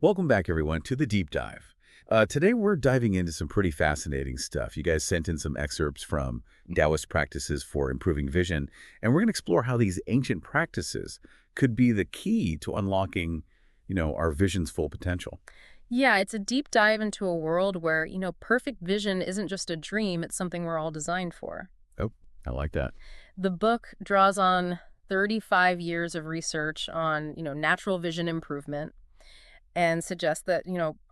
Welcome back, everyone, to the Deep Dive. Today, we're diving into some pretty fascinating stuff. You guys sent in some excerpts from Taoist practices for improving vision, and we're going to explore how these ancient practices could be the key to unlocking, our vision's full potential. Yeah, it's a deep dive into a world where, perfect vision isn't just a dream, it's something we're all designed for. Oh, I like that. The book draws on 35 years of research on, natural vision improvement and suggests that,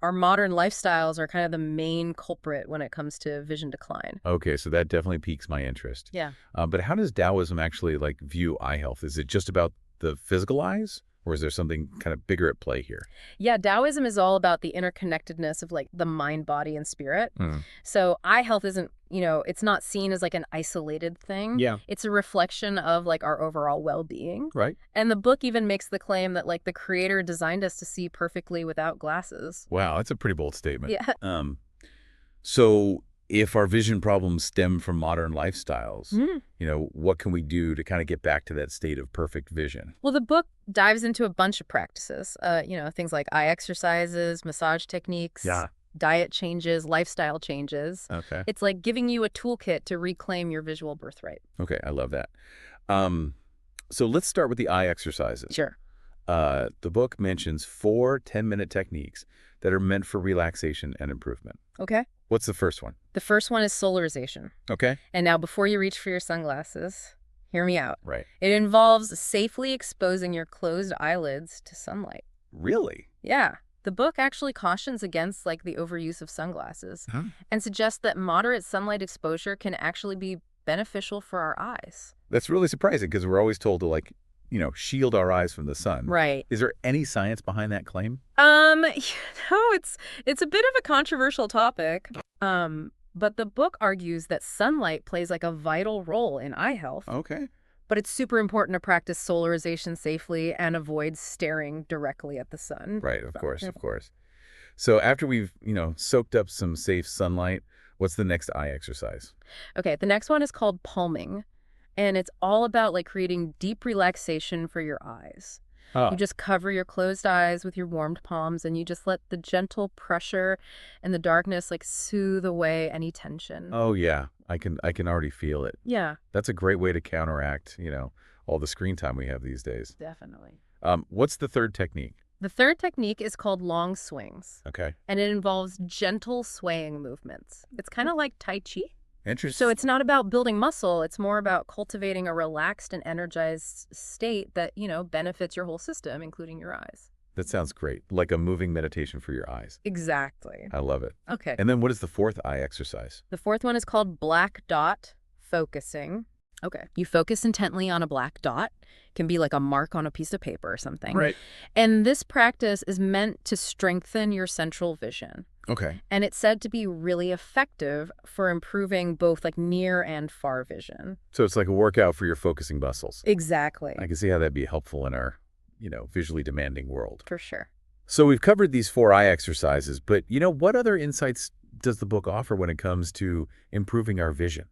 our modern lifestyles are kind of the main culprit when it comes to vision decline. Okay, so that definitely piques my interest. Yeah. But how does Taoism actually view eye health? Is it just about the physical eyes, or is there something kind of bigger at play here? Yeah, Taoism is all about the interconnectedness of the mind, body, and spirit. Hmm. So eye health isn't, it's not seen as an isolated thing. Yeah. It's a reflection of our overall well-being. Right. And the book even makes the claim that the creator designed us to see perfectly without glasses. Wow, that's a pretty bold statement. Yeah. So if our vision problems stem from modern lifestyles, Mhm. what can we do to kind of get back to that state of perfect vision? Well, the book dives into a bunch of practices, things like eye exercises, massage techniques, Yeah. diet changes, lifestyle changes. Okay. It's like giving you a toolkit to reclaim your visual birthright. Okay, I love that. Um, so let's start with the eye exercises. Sure. The book mentions 4 10-minute techniques that are meant for relaxation and improvement. Okay. What's the first one? The first one is solarization. Okay. And now before you reach for your sunglasses, hear me out. Right. It involves safely exposing your closed eyelids to sunlight. Really? Yeah. The book actually cautions against the overuse of sunglasses Huh? and suggests that moderate sunlight exposure can actually be beneficial for our eyes. That's really surprising because we're always told to shield our eyes from the sun. Right. Is there any science behind that claim? It's a bit of a controversial topic. But the book argues that sunlight plays a vital role in eye health. Okay. But it's super important to practice solarization safely and avoid staring directly at the sun. Right, of So, course, yeah. of course. So after we've, soaked up some safe sunlight, what's the next eye exercise? Okay, the next one is called palming. And it's all about creating deep relaxation for your eyes. Oh, You just cover your closed eyes with your warmed palms and you just let the gentle pressure and the darkness soothe away any tension. oh yeah. I can already feel it. Yeah, That's a great way to counteract, all the screen time we have these days. definitely. What's the third technique? The third technique is called long swings, Okay. and it involves gentle swaying movements. It's kind of like Tai Chi. Interesting. So it's not about building muscle, it's more about cultivating a relaxed and energized state that, benefits your whole system, including your eyes. That sounds great. Like a moving meditation for your eyes. Exactly. I love it. Okay. And then what is the fourth eye exercise? The fourth one is called black dot focusing. Okay. You focus intently on a black dot. It can be like a mark on a piece of paper or something. Right. And this practice is meant to strengthen your central vision. Okay. And it's said to be really effective for improving both near and far vision. So it's like a workout for your focusing muscles. Exactly. I can see how that'd be helpful in our, visually demanding world. For sure. So we've covered these 4 eye exercises, but what other insights does the book offer when it comes to improving our vision?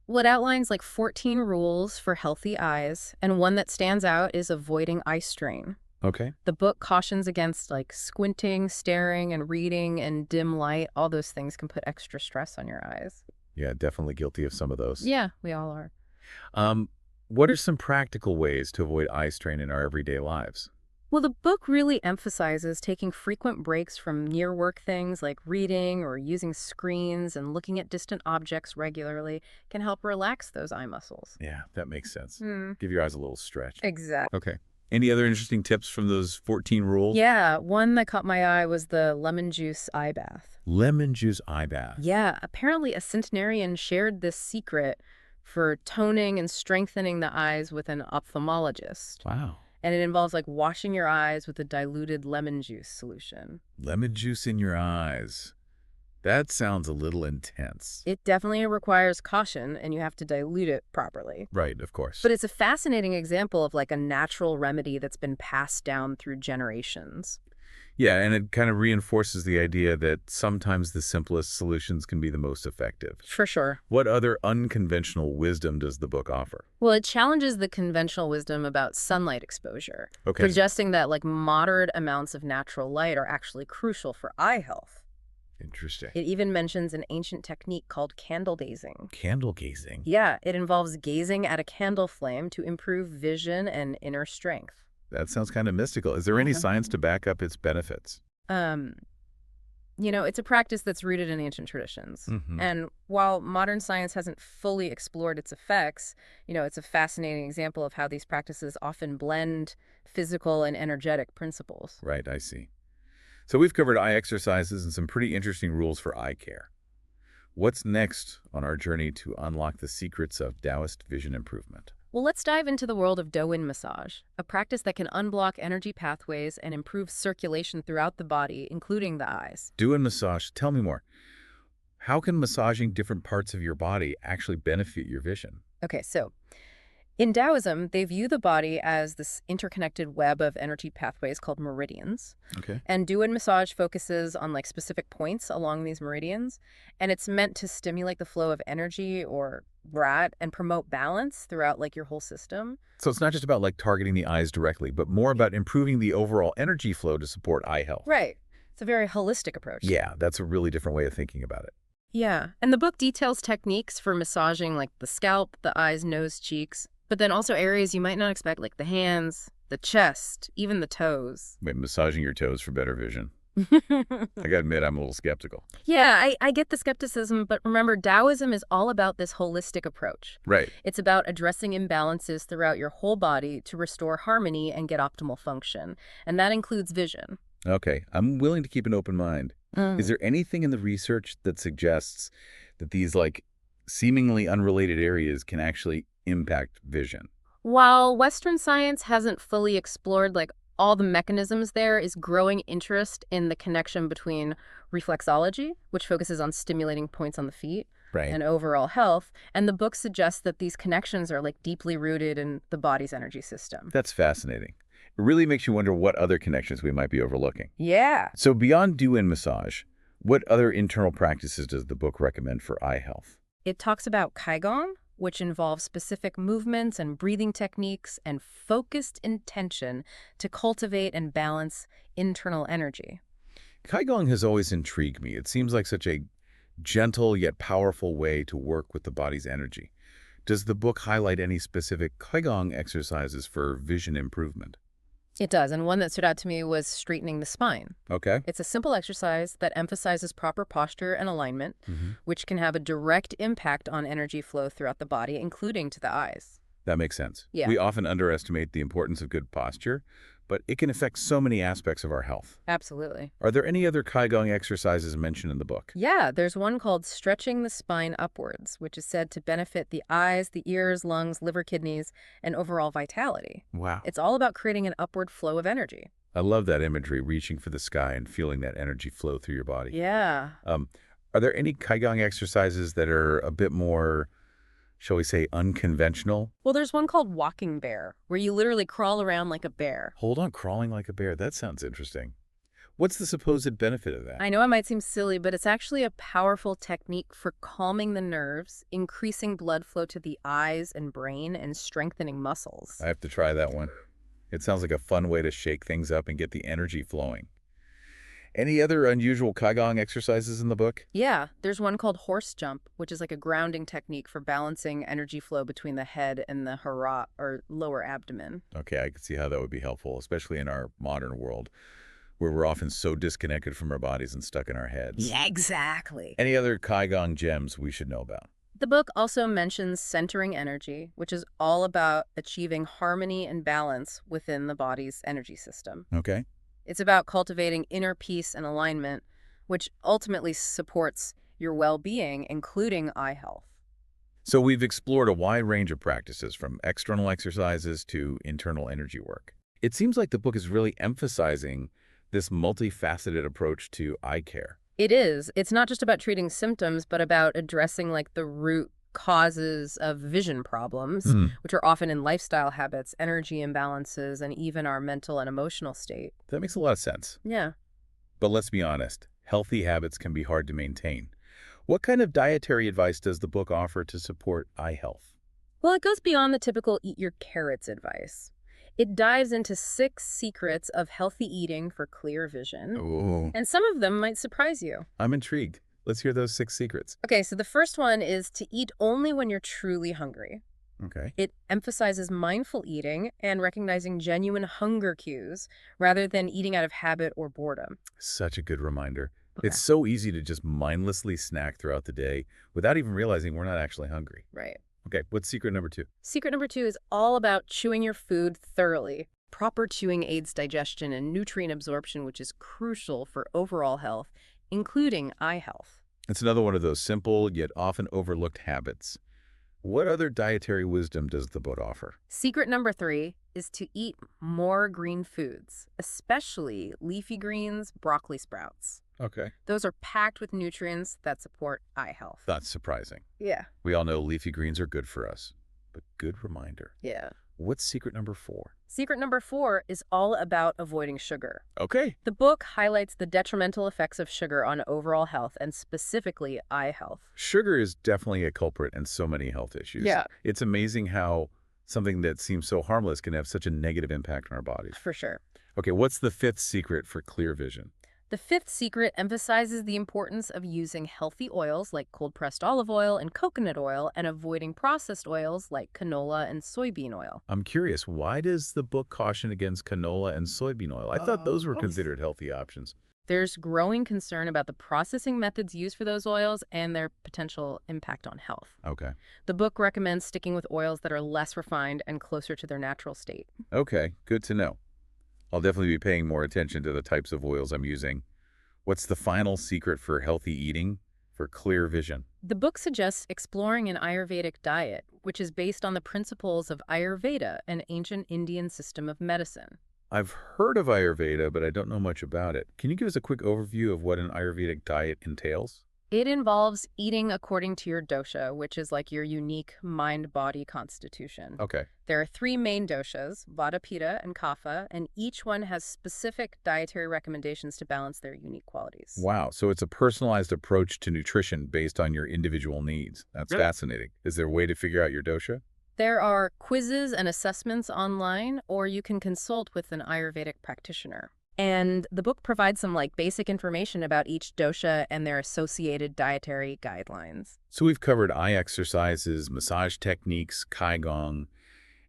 Well, it outlines 14 rules for healthy eyes, and one that stands out is avoiding eye strain. Okay. The book cautions against squinting, staring, and reading in dim light. All those things can put extra stress on your eyes. Yeah, definitely guilty of some of those. Yeah, we all are. What are some practical ways to avoid eye strain in our everyday lives? Well, the book really emphasizes taking frequent breaks from near-work things like reading or using screens and looking at distant objects regularly can help relax those eye muscles. Yeah, that makes sense. Hmm. Give your eyes a little stretch. Exactly. Okay. Any other interesting tips from those 14 rules? Yeah, one that caught my eye was the lemon juice eye bath. Lemon juice eye bath. Yeah, apparently a centenarian shared this secret for toning and strengthening the eyes with an ophthalmologist. Wow. And it involves washing your eyes with a diluted lemon juice solution. Lemon juice in your eyes. That sounds a little intense. It definitely requires caution, and you have to dilute it properly. Right, of course. But it's a fascinating example of a natural remedy that's been passed down through generations. Yeah, and it kind of reinforces the idea that sometimes the simplest solutions can be the most effective. For sure. What other unconventional wisdom does the book offer? Well, it challenges the conventional wisdom about sunlight exposure, Okay, suggesting that like moderate amounts of natural light are actually crucial for eye health. interesting. It even mentions an ancient technique called candle gazing. Candle gazing. Yeah, it involves gazing at a candle flame to improve vision and inner strength. That sounds kind of mystical. Is there any science to back up its benefits? Um, it's a practice that's rooted in ancient traditions. Hmm. And while modern science hasn't fully explored its effects, it's a fascinating example of how these practices often blend physical and energetic principles. Right, I see. So we've covered eye exercises and some pretty interesting rules for eye care. What's next on our journey to unlock the secrets of Taoist vision improvement? Well, let's dive into the world of Douyin massage, a practice that can unblock energy pathways and improve circulation throughout the body, including the eyes. Doing massage, tell me more. How can massaging different parts of your body actually benefit your vision? Okay, so in Taoism, they view the body as this interconnected web of energy pathways called meridians. Okay. And Douyin massage focuses on like specific points along these meridians, and it's meant to stimulate the flow of energy or brat and promote balance throughout like your whole system. So it's not just about like targeting the eyes directly, but more about improving the overall energy flow to support eye health. Right. It's a very holistic approach. Yeah, that's a really different way of thinking about it. Yeah. And the book details techniques for massaging like the scalp, the eyes, nose, cheeks, but then also areas you might not expect like the hands, the chest, even the toes. Wait, massaging your toes for better vision. I gotta admit, I'm a little skeptical. Yeah, I get the skepticism, but remember, Taoism is all about this holistic approach. Right. It's about addressing imbalances throughout your whole body to restore harmony and get optimal function. And that includes vision. Okay, I'm willing to keep an open mind. Is there anything in the research that suggests that these like seemingly unrelated areas can actually impact vision? While Western science hasn't fully explored like all the mechanisms, there is growing interest in the connection between reflexology, which focuses on stimulating points on the feet, Right. and overall health. And the book suggests that these connections are like deeply rooted in the body's energy system. That's fascinating. It really makes you wonder what other connections we might be overlooking. Yeah. So beyond do-in massage, what other internal practices does the book recommend for eye health? It talks about Qigong, which involves specific movements and breathing techniques and focused intention to cultivate and balance internal energy. Qigong has always intrigued me. It seems like such a gentle yet powerful way to work with the body's energy. Does the book highlight any specific Qigong exercises for vision improvement? It does, and one that stood out to me was straightening the spine. Okay. It's a simple exercise that emphasizes proper posture and alignment, Hmm. which can have a direct impact on energy flow throughout the body, including to the eyes. That makes sense. Yeah. We often underestimate the importance of good posture, but it can affect so many aspects of our health. Absolutely. Are there any other Qigong exercises mentioned in the book? Yeah, there's one called stretching the spine upwards, which is said to benefit the eyes, the ears, lungs, liver, kidneys, and overall vitality. Wow. It's all about creating an upward flow of energy. I love that imagery, reaching for the sky and feeling that energy flow through your body. Yeah. Are there any Qigong exercises that are a bit more, shall we say, unconventional? Well, there's one called walking bear, where you literally crawl around like a bear. Hold on, crawling like a bear. That sounds interesting. What's the supposed benefit of that? I know it might seem silly, but it's actually a powerful technique for calming the nerves, increasing blood flow to the eyes and brain, and strengthening muscles. I have to try that one. It sounds like a fun way to shake things up and get the energy flowing. Any other unusual Qigong exercises in the book? Yeah, there's one called horse jump, which is like a grounding technique for balancing energy flow between the head and the hara, or lower abdomen. Okay, I can see how that would be helpful, especially in our modern world, where we're often so disconnected from our bodies and stuck in our heads. Yeah, exactly. Any other Qigong gems we should know about? The book also mentions centering energy, which is all about achieving harmony and balance within the body's energy system. Okay. It's about cultivating inner peace and alignment, which ultimately supports your well-being, including eye health. So we've explored a wide range of practices, from external exercises to internal energy work. It seems like the book is really emphasizing this multifaceted approach to eye care. It is. It's not just about treating symptoms, but about addressing like the root causes of vision problems, which are often in lifestyle habits, energy imbalances, and even our mental and emotional state. That makes a lot of sense. Yeah. But let's be honest, healthy habits can be hard to maintain. What kind of dietary advice does the book offer to support eye health? Well, it goes beyond the typical eat your carrots advice. It dives into 6 secrets of healthy eating for clear vision, Oh, and some of them might surprise you. I'm intrigued. Let's hear those 6 secrets. Okay, so the first one is to eat only when you're truly hungry. Okay. It emphasizes mindful eating and recognizing genuine hunger cues rather than eating out of habit or boredom. Such a good reminder. Okay. It's so easy to just mindlessly snack throughout the day without even realizing we're not actually hungry. Right. Okay, what's secret number 2? Secret number 2 is all about chewing your food thoroughly. Proper chewing aids digestion and nutrient absorption, which is crucial for overall health, including eye health. It's another one of those simple yet often overlooked habits. What other dietary wisdom does the book offer? Secret number 3 is to eat more green foods, especially leafy greens, broccoli sprouts. Okay. Those are packed with nutrients that support eye health. That's surprising. Yeah. We all know leafy greens are good for us, but good reminder. Yeah. What's secret number 4? Secret number 4 is all about avoiding sugar. Okay. The book highlights the detrimental effects of sugar on overall health and specifically eye health. Sugar is definitely a culprit in so many health issues. Yeah. It's amazing how something that seems so harmless can have such a negative impact on our bodies. For sure. Okay, what's the 5th secret for clear vision? The 5th secret emphasizes the importance of using healthy oils like cold-pressed olive oil and coconut oil and avoiding processed oils like canola and soybean oil. I'm curious, why does the book caution against canola and soybean oil? I thought those were considered healthy options. There's growing concern about the processing methods used for those oils and their potential impact on health. Okay. The book recommends sticking with oils that are less refined and closer to their natural state. Okay, good to know. I'll definitely be paying more attention to the types of oils I'm using. What's the final secret for healthy eating for clear vision? The book suggests exploring an Ayurvedic diet, which is based on the principles of Ayurveda, an ancient Indian system of medicine. I've heard of Ayurveda, but I don't know much about it. Can you give us a quick overview of what an Ayurvedic diet entails? It involves eating according to your dosha, which is like your unique mind-body constitution. Okay. There are 3 main doshas, Vata, Pitta, and Kapha, and each one has specific dietary recommendations to balance their unique qualities. Wow, so it's a personalized approach to nutrition based on your individual needs. That's fascinating. Is there a way to figure out your dosha? There are quizzes and assessments online, or you can consult with an Ayurvedic practitioner. And the book provides some basic information about each dosha and their associated dietary guidelines. So we've covered eye exercises, massage techniques, Qigong,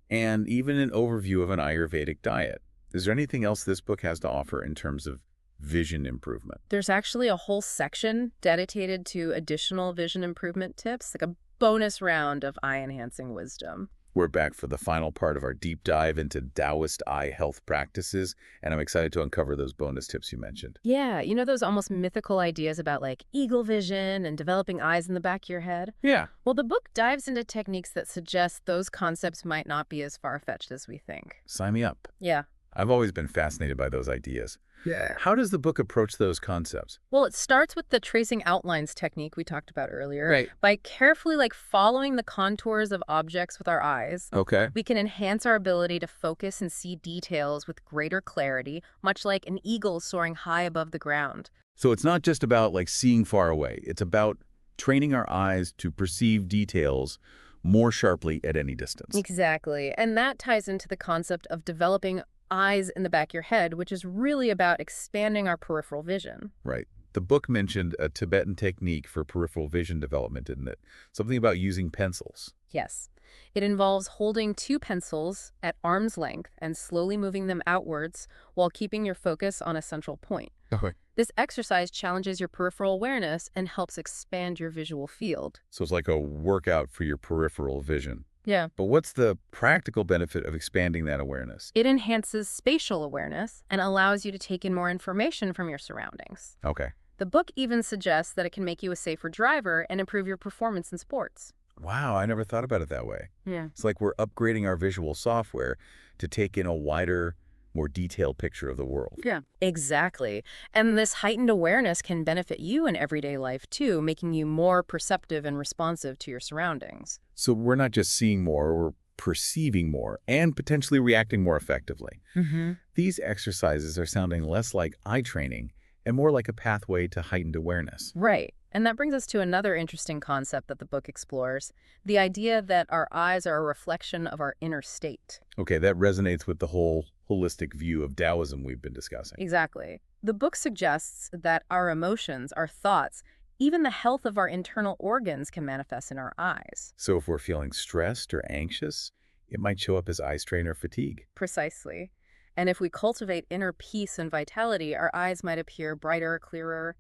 and even an overview of an Ayurvedic diet. Is there anything else this book has to offer in terms of vision improvement? There's actually a whole section dedicated to additional vision improvement tips, like a bonus round of eye-enhancing wisdom. We're back for the final part of our deep dive into Taoist eye health practices, and I'm excited to uncover those bonus tips you mentioned. Yeah, you know those almost mythical ideas about eagle vision and developing eyes in the back of your head? Yeah. Well, the book dives into techniques that suggest those concepts might not be as far-fetched as we think. Sign me up. Yeah. I've always been fascinated by those ideas. Yeah. How does the book approach those concepts? Well, it starts with the tracing outlines technique we talked about earlier. Right. By carefully following the contours of objects with our eyes, Okay. we can enhance our ability to focus and see details with greater clarity, much like an eagle soaring high above the ground. So it's not just about seeing far away. It's about training our eyes to perceive details more sharply at any distance. Exactly. And that ties into the concept of developing eyes in the back of your head, which is really about expanding our peripheral vision. Right. The book mentioned a Tibetan technique for peripheral vision development, didn't it? Something about using pencils. Yes. It involves holding 2 pencils at arm's length and slowly moving them outwards while keeping your focus on a central point. Okay. This exercise challenges your peripheral awareness and helps expand your visual field. So it's like a workout for your peripheral vision. Yeah. But what's the practical benefit of expanding that awareness? It enhances spatial awareness and allows you to take in more information from your surroundings. Okay. The book even suggests that it can make you a safer driver and improve your performance in sports. Wow, I never thought about it that way. Yeah. It's like we're upgrading our visual software to take in a wider, more detailed picture of the world. Yeah. Exactly. And this heightened awareness can benefit you in everyday life too, making you more perceptive and responsive to your surroundings. So we're not just seeing more, we're perceiving more and potentially reacting more effectively. Mm-hmm. These exercises are sounding less like eye training and more like a pathway to heightened awareness. Right. And that brings us to another interesting concept that the book explores, the idea that our eyes are a reflection of our inner state. Okay, that resonates with the whole holistic view of Taoism we've been discussing. Exactly. The book suggests that our emotions, our thoughts, even the health of our internal organs can manifest in our eyes. So if we're feeling stressed or anxious, it might show up as eye strain or fatigue. Precisely. And if we cultivate inner peace and vitality, our eyes might appear brighter, clearer,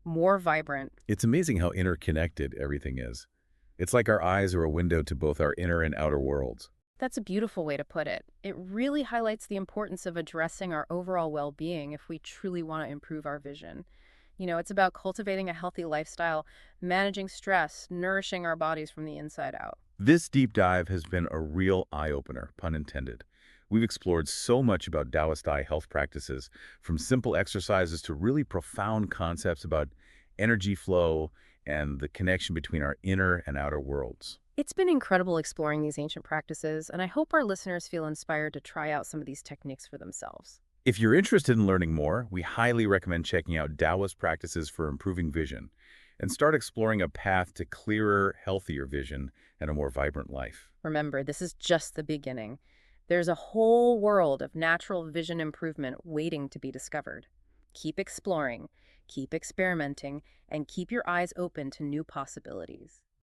more vibrant. It's amazing how interconnected everything is. It's like our eyes are a window to both our inner and outer worlds. That's a beautiful way to put it. It really highlights the importance of addressing our overall well-being if we truly want to improve our vision. It's about cultivating a healthy lifestyle, managing stress, nourishing our bodies from the inside out. This deep dive has been a real eye-opener, pun intended. We've explored so much about Taoist eye health practices, from simple exercises to really profound concepts about energy flow and the connection between our inner and outer worlds. It's been incredible exploring these ancient practices, and I hope our listeners feel inspired to try out some of these techniques for themselves. If you're interested in learning more, we highly recommend checking out Taoist practices for improving vision and start exploring a path to clearer, healthier vision and a more vibrant life. Remember, this is just the beginning. There's a whole world of natural vision improvement waiting to be discovered. Keep exploring, keep experimenting, and keep your eyes open to new possibilities.